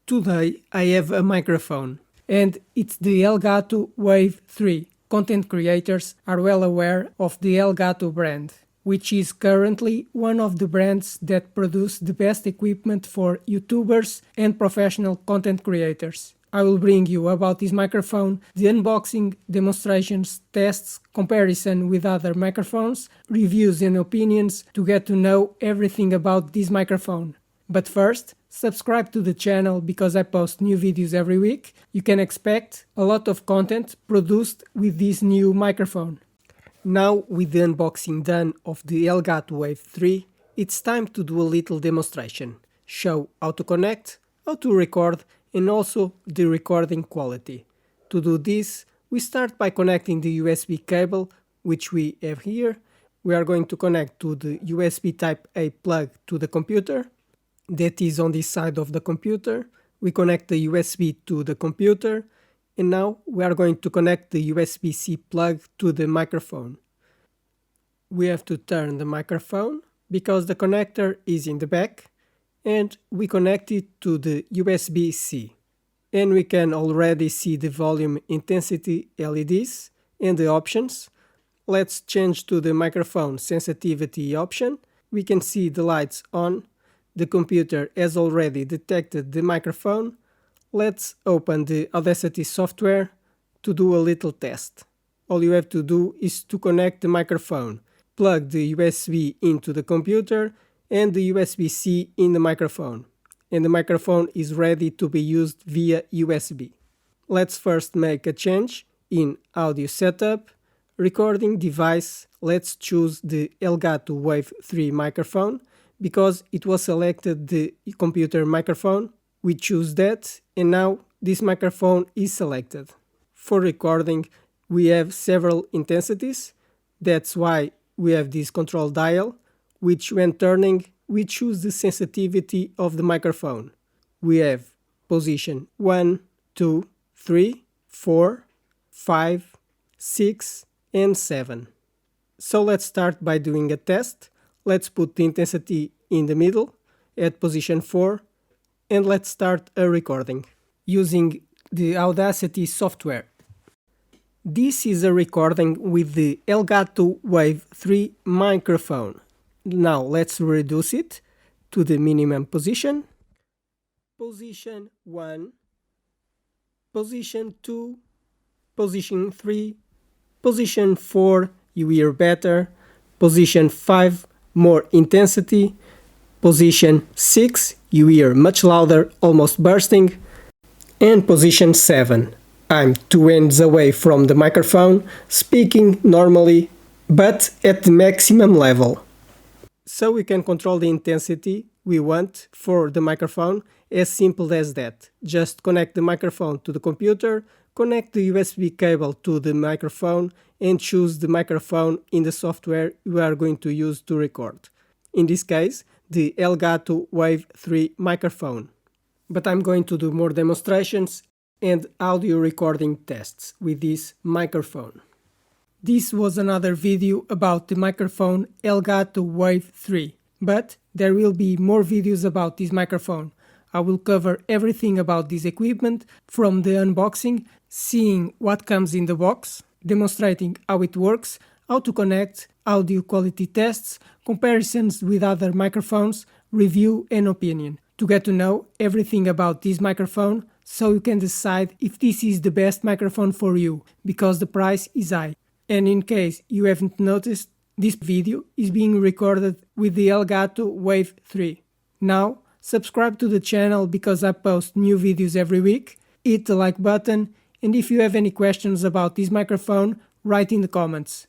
Today I have a microphone, and it's the ELGATO Wave 3. Content creators are well aware of the ELGATO brand, which is currently one of the brands that produce the best equipment for YouTubers and professional content creators. I will bring you about this microphone, the unboxing, demonstrations, tests, comparison with other microphones, reviews and opinions to get to know everything about this microphone. But first, subscribe to the channel because I post new videos every week. You can expect a lot of content produced with this new microphone. Now, with the unboxing done of the ELGATO Wave 3, it's time to do a little demonstration. Show how to connect, how to record, and also the recording quality. To do this, we start by connecting the USB cable, which we have here. We are going to connect to the USB Type-A plug to the computer. That is on this side of the computer. We connect the USB to the computer, and now we are going to connect the USB-C plug to the microphone. We have to turn the microphone because the connector is in the back, and we connect it to the USB-C. And we can already see the volume intensity LEDs and the options. Let's change to the microphone sensitivity option. We can see the lights on. The computer has already detected the microphone. Let's open the Audacity software to do a little test. All you have to do is to connect the microphone, plug the USB into the computer and the USB-C in the microphone. And the microphone is ready to be used via USB. Let's first make a change in Audio Setup, Recording Device. Let's choose the ELGATO Wave 3 microphone. Because it was selected the computer microphone, we choose that, and now this microphone is selected. For recording, we have several intensities. That's why we have this control dial, which when turning, we choose the sensitivity of the microphone. We have position 1, 2, 3, 4, 5, 6, and 7. So let's start by doing a test. Let's put the intensity in the middle at position 4, and let's start a recording using the Audacity software. This is a recording with the ELGATO Wave 3 microphone. Now let's reduce it to the minimum position. Position 1, position 2, position 3, position 4, you hear better, position 5, more intensity, position 6, you hear much louder, almost bursting, and position 7. I'm 2 hands away from the microphone, speaking normally, but at the maximum level. So we can control the intensity we want for the microphone, as simple as that. Just connect the microphone to the computer, connect the USB cable to the microphone, and choose the microphone in the software you are going to use to record. In this case, the ELGATO Wave 3 microphone. But I'm going to do more demonstrations and audio recording tests with this microphone. This was another video about the microphone ELGATO Wave 3, but there will be more videos about this microphone. I will cover everything about this equipment, from the unboxing, seeing what comes in the box, demonstrating how it works, how to connect, audio quality tests, comparisons with other microphones, review and opinion, to get to know everything about this microphone so you can decide if this is the best microphone for you, because the price is high. And in case you haven't noticed, this video is being recorded with the ELGATO Wave 3. Now, subscribe to the channel because I post new videos every week, hit the like button, and if you have any questions about this microphone, write in the comments.